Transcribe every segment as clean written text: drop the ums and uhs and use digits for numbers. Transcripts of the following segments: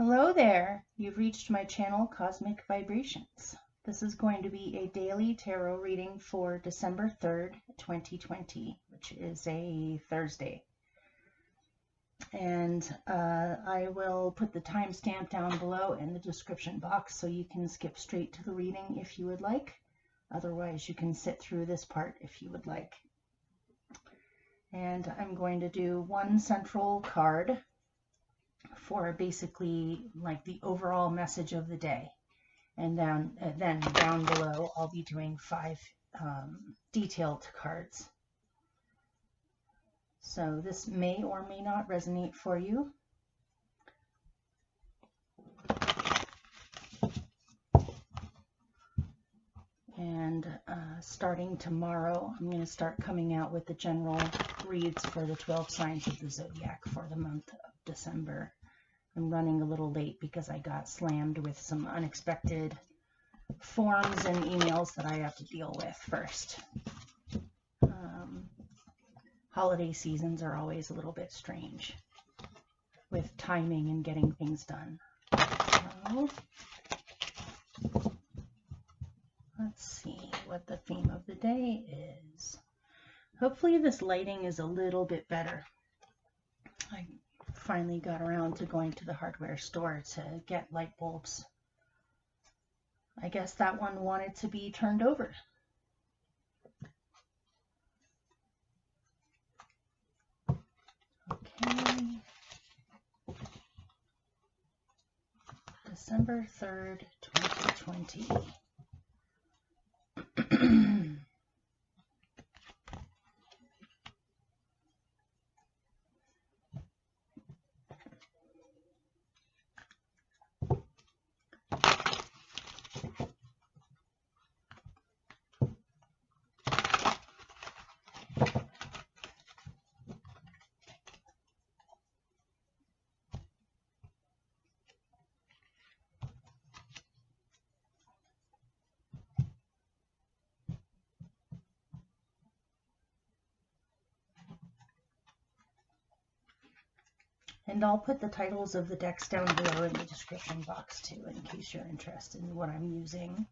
Hello there, you've reached my channel Cosmic Vibrations. This is going to be a daily tarot reading for December 3rd, 2020, which is a Thursday. And I will put the timestamp down below in the description box so you can skip straight to the reading if you would like. Otherwise, you can sit through this part if you would like. And I'm going to do one central card for basically like the overall message of the day, and then down below I'll be doing 5 detailed cards. So this may or may not resonate for you. And starting tomorrow, I'm going to start coming out with the general reads for the 12 signs of the zodiac for the month of December. I'm running a little late because I got slammed with some unexpected forms and emails that I have to deal with first. Holiday seasons are always a little bit strange with timing and getting things done. So, let's see what the theme of the day is. Hopefully this lighting is a little bit better. I finally got around to going to the hardware store to get light bulbs. I guess that one wanted to be turned over. Okay. December 3rd, 2020. And I'll put the titles of the decks down below in the description box too, in case you're interested in what I'm using.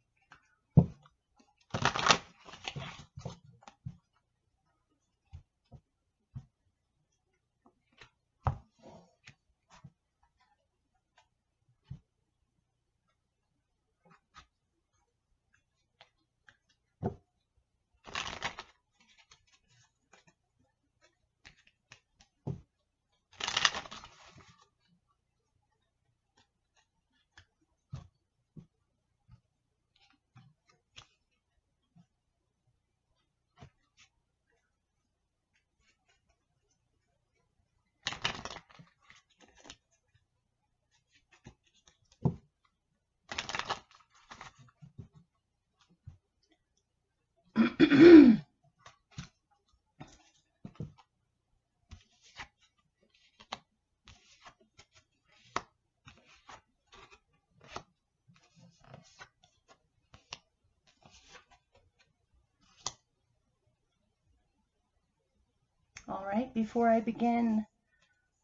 All right, before I begin,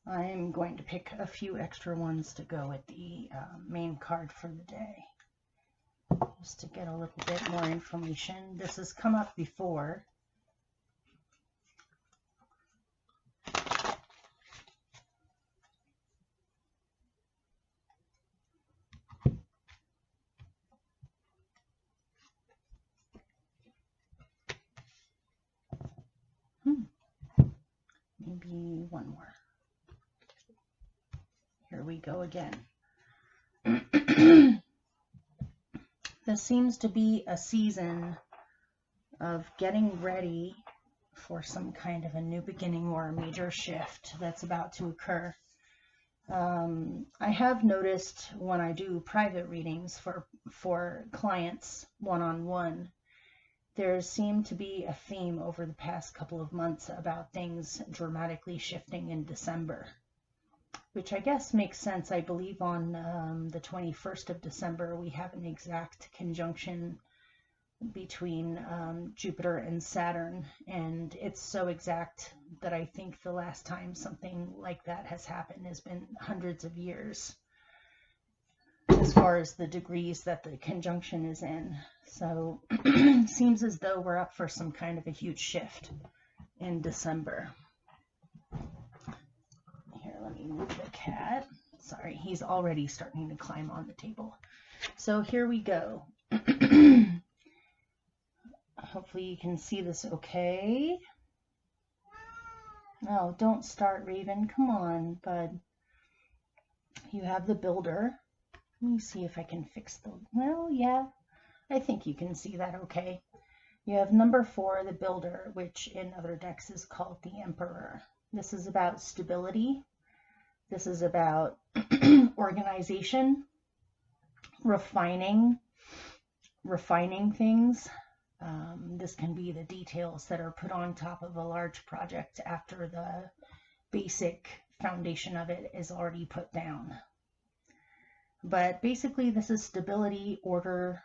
I'm going to pick a few extra ones to go with the main card for the day, just to get a little bit more information. This has come up before. Maybe one more. Here we go again. This seems to be a season of getting ready for some kind of a new beginning or a major shift that's about to occur. I have noticed when I do private readings for clients one-on-one, there seemed to be a theme over the past couple of months about things dramatically shifting in December, which I guess makes sense. I believe on the 21st of December, we have an exact conjunction between Jupiter and Saturn, and it's so exact that I think the last time something like that has happened has been hundreds of years. as far as the degrees that the conjunction is in. So seems as though we're up for some kind of a huge shift in December. Here, let me move the cat. Sorry, he's already starting to climb on the table. So here we go. Hopefully you can see this okay. No, don't start, Raven. Come on, bud. You have the builder. Let me see if I can fix the... Well, yeah, I think you can see that okay. You have number 4, the builder, which in other decks is called the Emperor. This is about stability. This is about organization, refining things. This can be the details that are put on top of a large project after the basic foundation of it is already put down. But basically this is stability, order,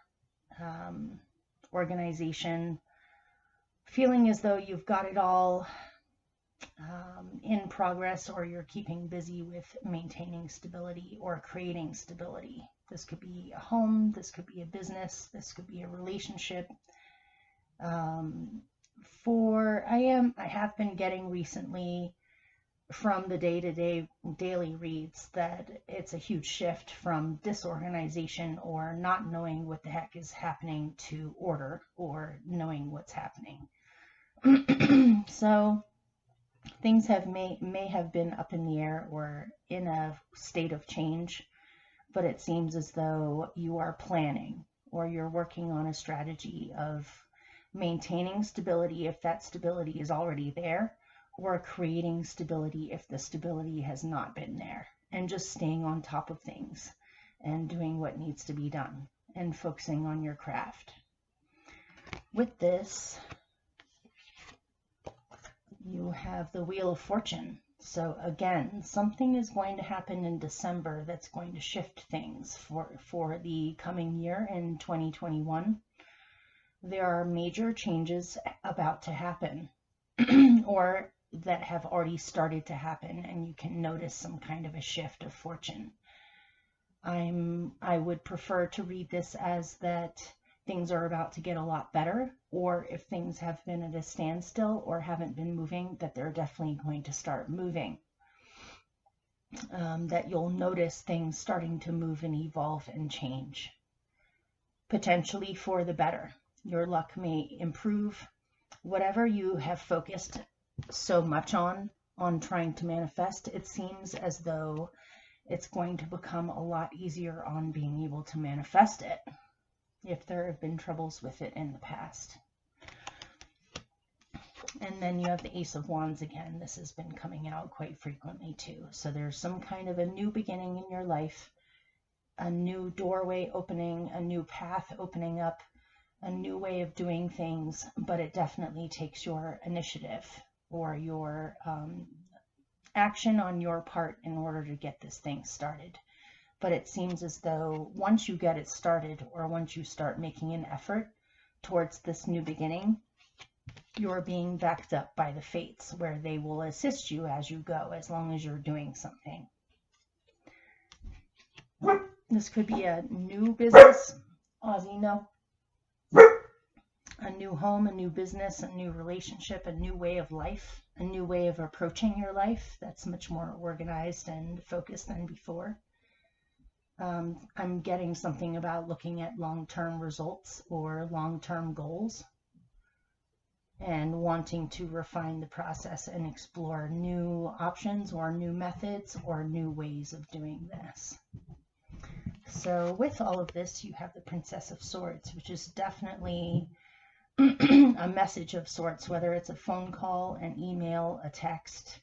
organization, feeling as though you've got it all in progress, or you're keeping busy with maintaining stability or creating stability. This could be a home, this could be a business, this could be a relationship. I have been getting recently from the day-to-day daily reads that it's a huge shift from disorganization or not knowing what the heck is happening to order or knowing what's happening. So things may have been up in the air or in a state of change, but it seems as though you are planning or you're working on a strategy of maintaining stability if that stability is already there, or creating stability if the stability has not been there, and just staying on top of things and doing what needs to be done and focusing on your craft. With this, you have the Wheel of Fortune. So again, something is going to happen in December that's going to shift things for the coming year in 2021. There are major changes about to happen or that have already started to happen, and you can notice some kind of a shift of fortune. I would prefer to read this as that things are about to get a lot better, or if things have been at a standstill or haven't been moving, that they're definitely going to start moving. That you'll notice things starting to move and evolve and change, potentially for the better. Your luck may improve. Whatever you have focused so much on trying to manifest, it seems as though it's going to become a lot easier on being able to manifest it if there have been troubles with it in the past. And then you have the Ace of Wands again. This has been coming out quite frequently too. So there's some kind of a new beginning in your life, a new doorway opening, a new path opening up, a new way of doing things, but it definitely takes your initiative or your action on your part in order to get this thing started. But it seems as though once you get it started, or once you start making an effort towards this new beginning, you're being backed up by the fates, where they will assist you as you go, as long as you're doing something. This could be a new business, Ozzy, no. A new home, a new business, a new relationship, a new way of life, a new way of approaching your life that's much more organized and focused than before. I'm getting something about looking at long-term results or long-term goals and wanting to refine the process and explore new options or new methods or new ways of doing this. So with all of this, you have the Princess of Swords, which is definitely a message of sorts, whether it's a phone call, an email, a text,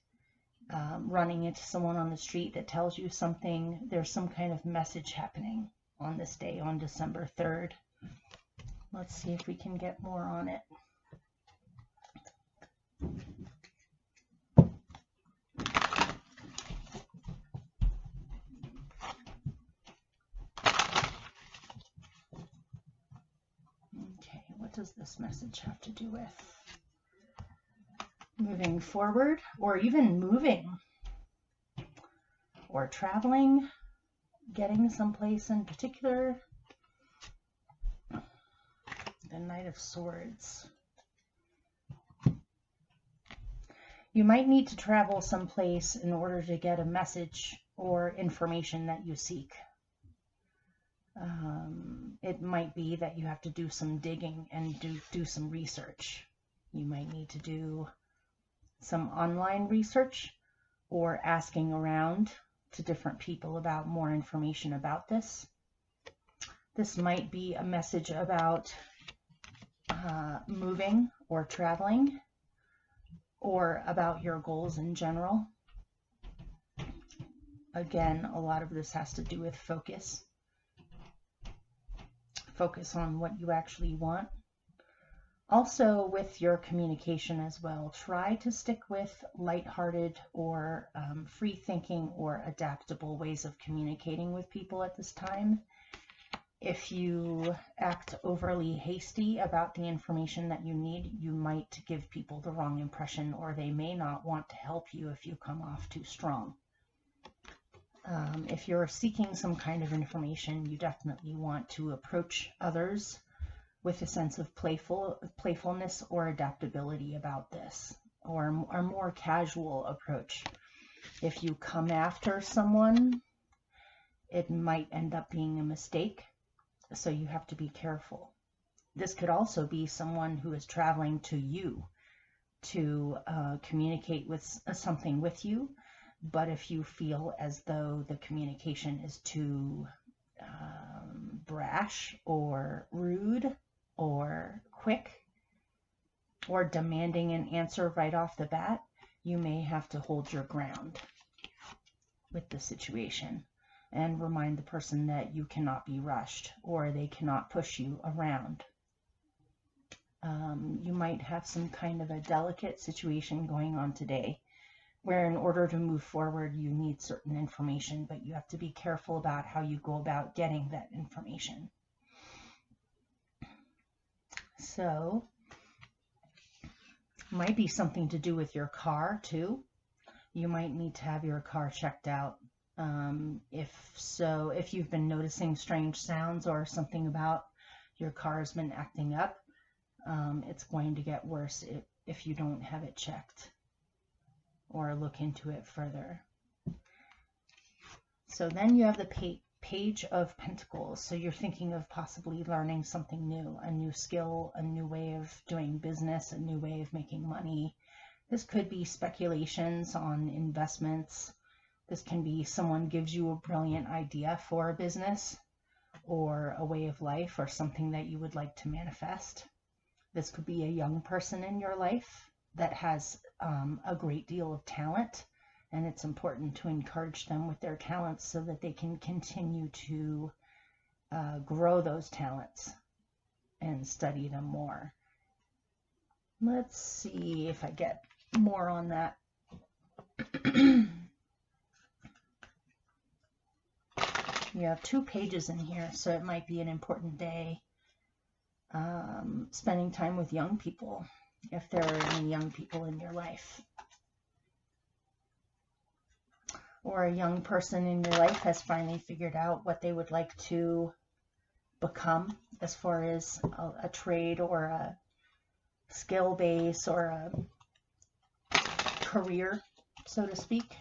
running into someone on the street that tells you something. There's some kind of message happening on this day, on December 3rd. Let's see if we can get more on it. Okay, what does this message have to do with moving forward, or even moving, or traveling? getting someplace in particular. The Knight of Swords. You might need to travel someplace in order to get a message or information that you seek. It might be that you have to do some digging and do some research. You might need to do some online research or asking around to different people about more information about this. This might be a message about moving or traveling, or about your goals in general. Again, a lot of this has to do with focus. Focus on what you actually want. Also with your communication as well, try to stick with lighthearted or free thinking or adaptable ways of communicating with people at this time. If you act overly hasty about the information that you need, you might give people the wrong impression, or they may not want to help you if you come off too strong. If you're seeking some kind of information, you definitely want to approach others with a sense of playfulness or adaptability about this, or a more casual approach. If you come after someone, it might end up being a mistake, so you have to be careful. This could also be someone who is traveling to you to communicate with something with you, but if you feel as though the communication is too brash or rude or quick or demanding an answer right off the bat, you may have to hold your ground with the situation and remind the person that you cannot be rushed or they cannot push you around. You might have some kind of a delicate situation going on today where in order to move forward you need certain information, but you have to be careful about how you go about getting that information. So, might be something to do with your car too. You might need to have your car checked out. If you've been noticing strange sounds or something about your car's been acting up, it's going to get worse if you don't have it checked or look into it further. So then you have the Page of Pentacles. So you're thinking of possibly learning something new, a new skill, a new way of doing business, a new way of making money. This could be speculations on investments. This can be someone gives you a brilliant idea for a business or a way of life or something that you would like to manifest. This could be a young person in your life that has a great deal of talent, and it's important to encourage them with their talents so that they can continue to grow those talents and study them more. Let's see if I get more on that. You have 2 pages in here, so it might be an important day. Spending time with young people, if there are any young people in your life. Or a young person in your life has finally figured out what they would like to become as far as a trade or a skill base or a career, so to speak.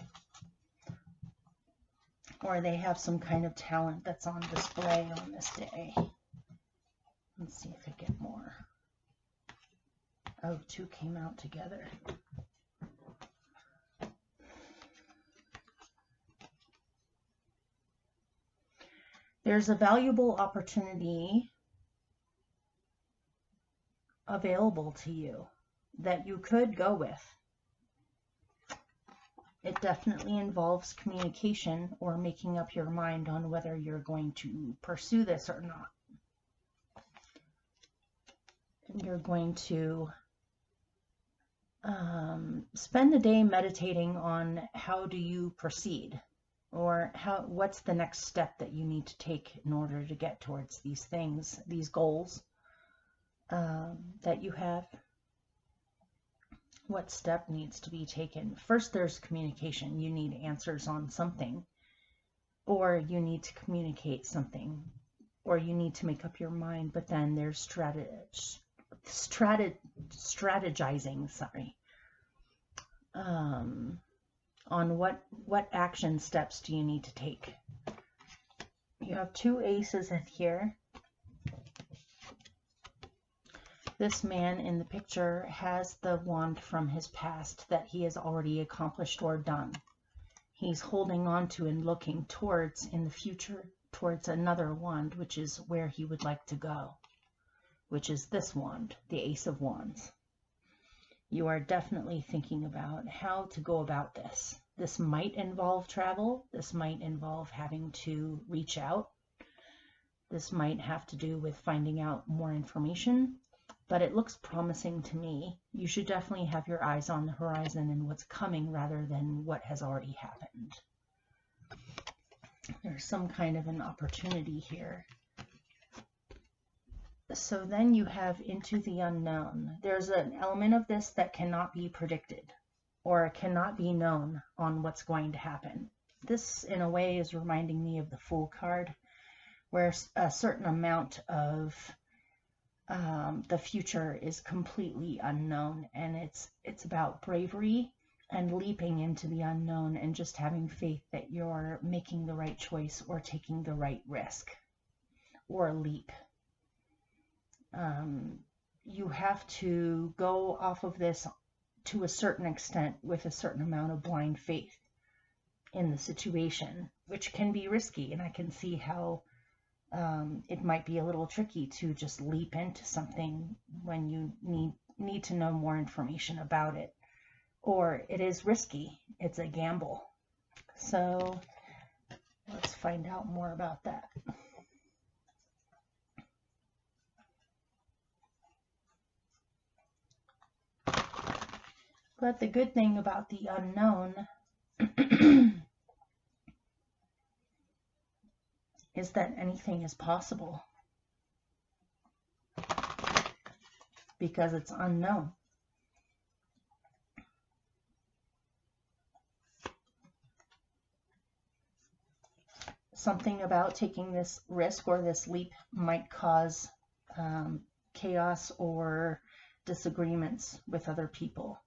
Or they have some kind of talent that's on display on this day. Let's see if I get more. Oh, 2 came out together. There's a valuable opportunity available to you that you could go with. It definitely involves communication or making up your mind on whether you're going to pursue this or not. And you're going to spend the day meditating on how do you proceed, or what's the next step that you need to take in order to get towards these things, these goals that you have. What step needs to be taken? First, there's communication. You need answers on something, or you need to communicate something, or you need to make up your mind, but then there's strategizing, on what action steps do you need to take. You have 2 aces in here. This man in the picture has the wand from his past that he has already accomplished or done. He's holding on to and looking towards, in the future, towards another wand, which is where he would like to go, which is this wand, the Ace of Wands. You are definitely thinking about how to go about this. This might involve travel. This might involve having to reach out. This might have to do with finding out more information, but it looks promising to me. You should definitely have your eyes on the horizon and what's coming rather than what has already happened. There's some kind of an opportunity here. So then you have into the unknown. There's an element of this that cannot be predicted or cannot be known on what's going to happen. This, in a way, is reminding me of the Fool card, where a certain amount of the future is completely unknown, and it's about bravery and leaping into the unknown and just having faith that you're making the right choice or taking the right risk or leap. You have to go off of this to a certain extent with a certain amount of blind faith in the situation, which can be risky, and I can see how it might be a little tricky to just leap into something when you need to know more information about it, or it is risky. It's a gamble. So let's find out more about that. But the good thing about the unknown is that anything is possible because it's unknown. Something about taking this risk or this leap might cause chaos or disagreements with other people,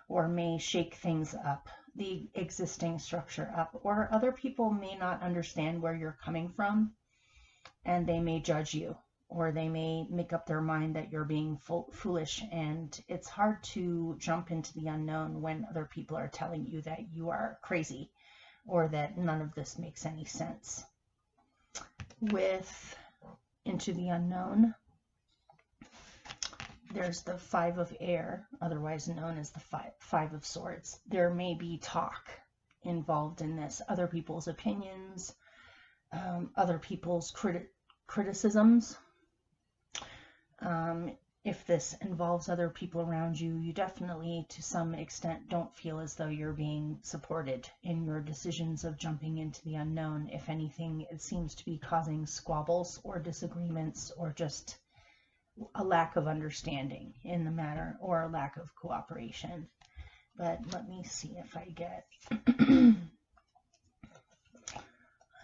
or may shake things up, the existing structure up, or other people may not understand where you're coming from and they may judge you, or they may make up their mind that you're being foolish, and it's hard to jump into the unknown when other people are telling you that you are crazy or that none of this makes any sense. With Into the Unknown, there's the Five of Air, otherwise known as the Five of Swords. There may be talk involved in this, other people's opinions, other people's criticisms. If this involves other people around you, you definitely, to some extent, don't feel as though you're being supported in your decisions of jumping into the unknown. If anything, it seems to be causing squabbles or disagreements or just a lack of understanding in the matter or a lack of cooperation. But let me see if I get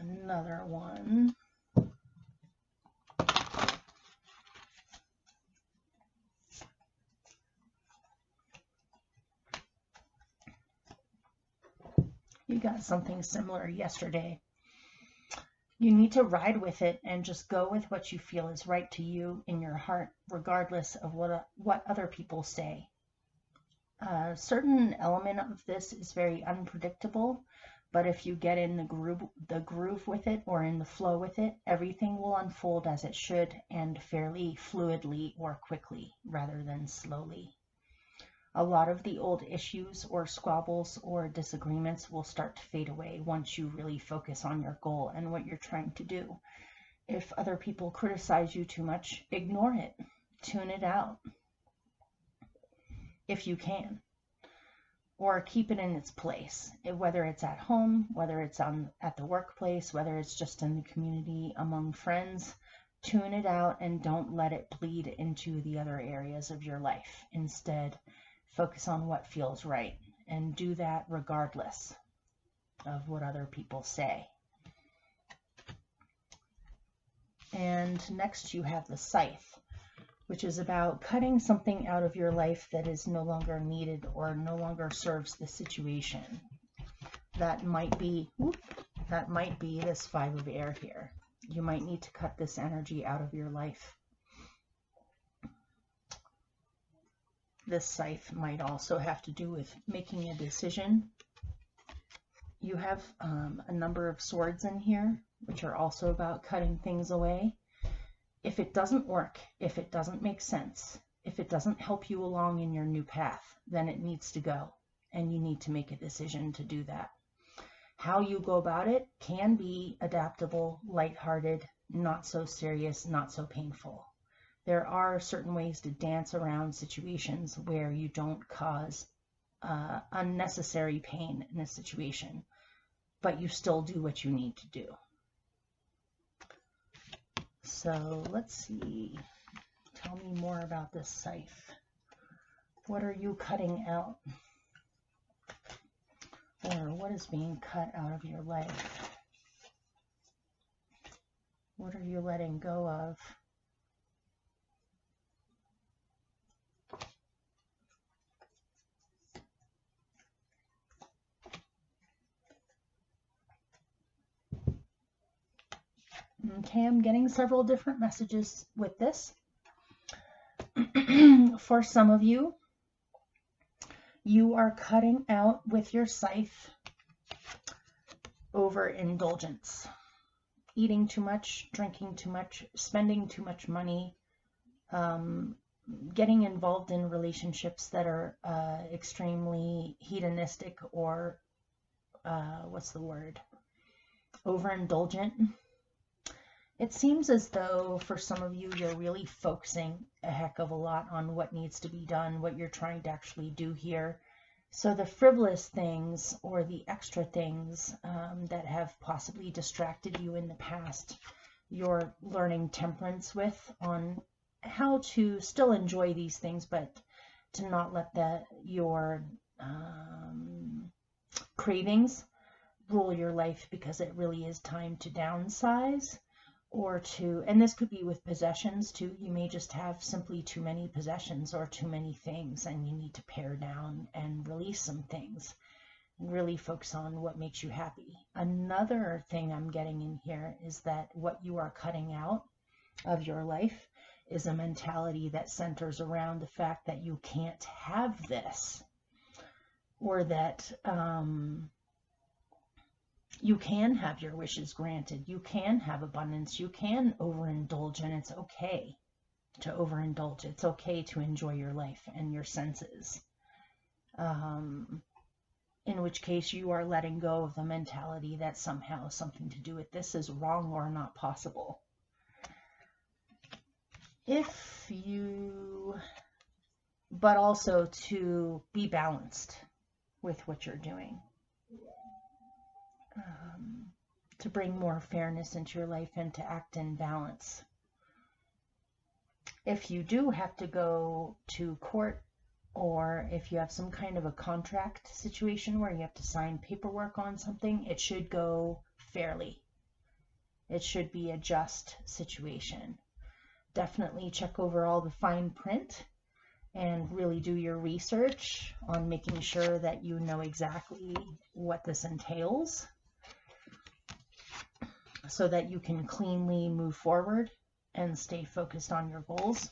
another one. You got something similar yesterday. You need to ride with it and just go with what you feel is right to you in your heart, regardless of what other people say. A certain element of this is very unpredictable, but if you get in the groove with it or in the flow with it, everything will unfold as it should and fairly fluidly or quickly rather than slowly. A lot of the old issues or squabbles or disagreements will start to fade away once you really focus on your goal and what you're trying to do. If other people criticize you too much, ignore it. Tune it out if you can. Or keep it in its place, whether it's at home, whether it's at the workplace, whether it's just in the community among friends. Tune it out and don't let it bleed into the other areas of your life. Instead, focus on what feels right and do that regardless of what other people say. And next you have the Scythe, which is about cutting something out of your life that is no longer needed or no longer serves the situation. That might be this Five of Air here. You might need to cut this energy out of your life. This Scythe might also have to do with making a decision. You have a number of swords in here, which are also about cutting things away. If it doesn't work, if it doesn't make sense, if it doesn't help you along in your new path, then it needs to go, and you need to make a decision to do that. How you go about it can be adaptable, lighthearted, not so serious, not so painful. There are certain ways to dance around situations where you don't cause unnecessary pain in a situation, but you still do what you need to do. So let's see. Tell me more about this Scythe. What are you cutting out? Or what is being cut out of your life? What are you letting go of? Okay, I'm getting several different messages with this. For some of you, you are cutting out with your Scythe overindulgence. Eating too much, drinking too much, spending too much money, getting involved in relationships that are extremely hedonistic or, overindulgent. It seems as though for some of you, you're really focusing a heck of a lot on what needs to be done, what you're trying to actually do here. So the frivolous things or the extra things that have possibly distracted you in the past, you're learning temperance with on how to still enjoy these things, but to not let your cravings rule your life, because it really is time to downsize. Or to, and this could be with possessions too, you may just have simply too many possessions or too many things, and you need to pare down and release some things and really focus on what makes you happy. Another thing I'm getting in here is that what you are cutting out of your life is a mentality that centers around the fact that you can't have this, or that you can have your wishes granted. You can have abundance. You can overindulge, and it's okay to overindulge. It's okay to enjoy your life and your senses. In which case you are letting go of the mentality that somehow something to do with this is wrong or not possible. But also to be balanced with what you're doing. To bring more fairness into your life and to act in balance. If you do have to go to court, or if you have some kind of a contract situation where you have to sign paperwork on something, it should go fairly. It should be a just situation. Definitely check over all the fine print and really do your research on making sure that you know exactly what this entails, so that you can cleanly move forward and stay focused on your goals.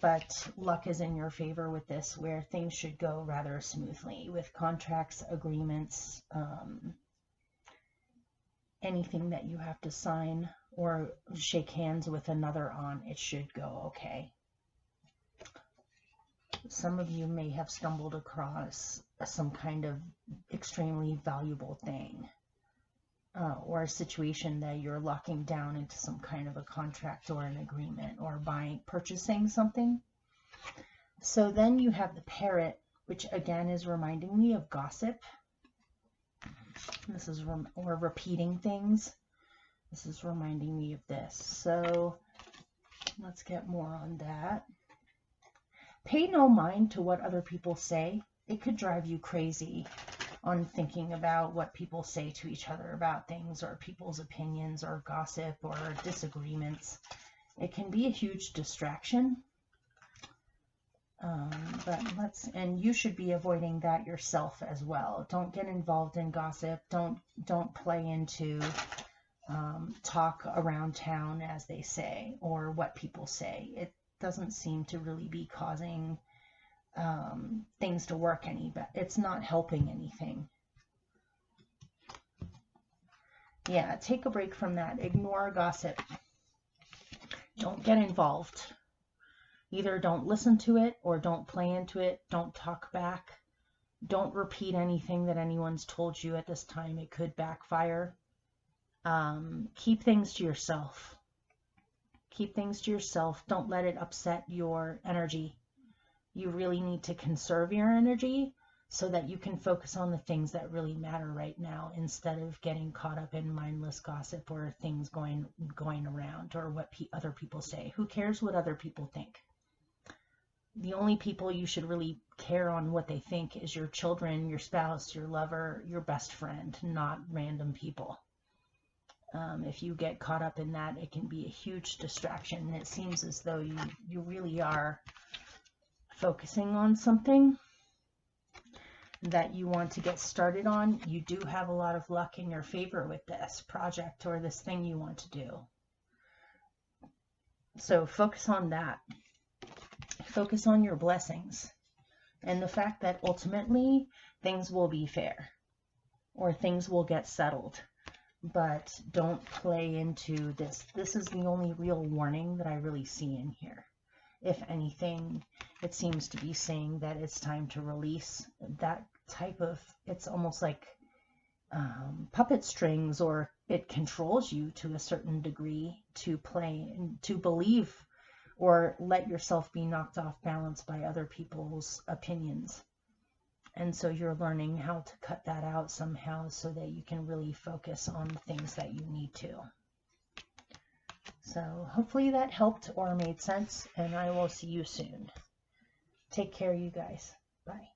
But luck is in your favor with this, where things should go rather smoothly with contracts, agreements, anything that you have to sign or shake hands with another on, it should go okay. Some of you may have stumbled across some kind of extremely valuable thing. Or a situation that you're locking down into some kind of a contract or an agreement, or purchasing something. So then you have the Parrot, which again is reminding me of gossip. This is or repeating things. This is reminding me of this. So let's get more on that. Pay no mind to what other people say. It could drive you crazy on thinking about what people say to each other about things, or people's opinions, or gossip, or disagreements. It can be a huge distraction. And you should be avoiding that yourself as well. Don't get involved in gossip. Don't play into talk around town, as they say, or what people say. It doesn't seem to really be causing things to work any better. It's not helping anything. Yeah, take a break from that. Ignore gossip. Don't get involved. Either don't listen to it or don't play into it. Don't talk back. Don't repeat anything that anyone's told you at this time. It could backfire. Keep things to yourself. Keep things to yourself. Don't let it upset your energy. You really need to conserve your energy so that you can focus on the things that really matter right now, instead of getting caught up in mindless gossip or things going around, or what other people say. Who cares what other people think? The only people you should really care on what they think is your children, your spouse, your lover, your best friend, not random people. If you get caught up in that, it can be a huge distraction. It seems as though you really are focusing on something that you want to get started on. You do have a lot of luck in your favor with this project or this thing you want to do. So focus on that. Focus on your blessings and the fact that ultimately things will be fair, or things will get settled. But don't play into this. This is the only real warning that I really see in here. If anything, it seems to be saying that it's time to release that type of, it's almost like puppet strings, or it controls you to a certain degree to play and to believe, or let yourself be knocked off balance by other people's opinions. And so you're learning how to cut that out somehow so that you can really focus on the things that you need to. So hopefully that helped or made sense, and I will see you soon. Take care, you guys. Bye.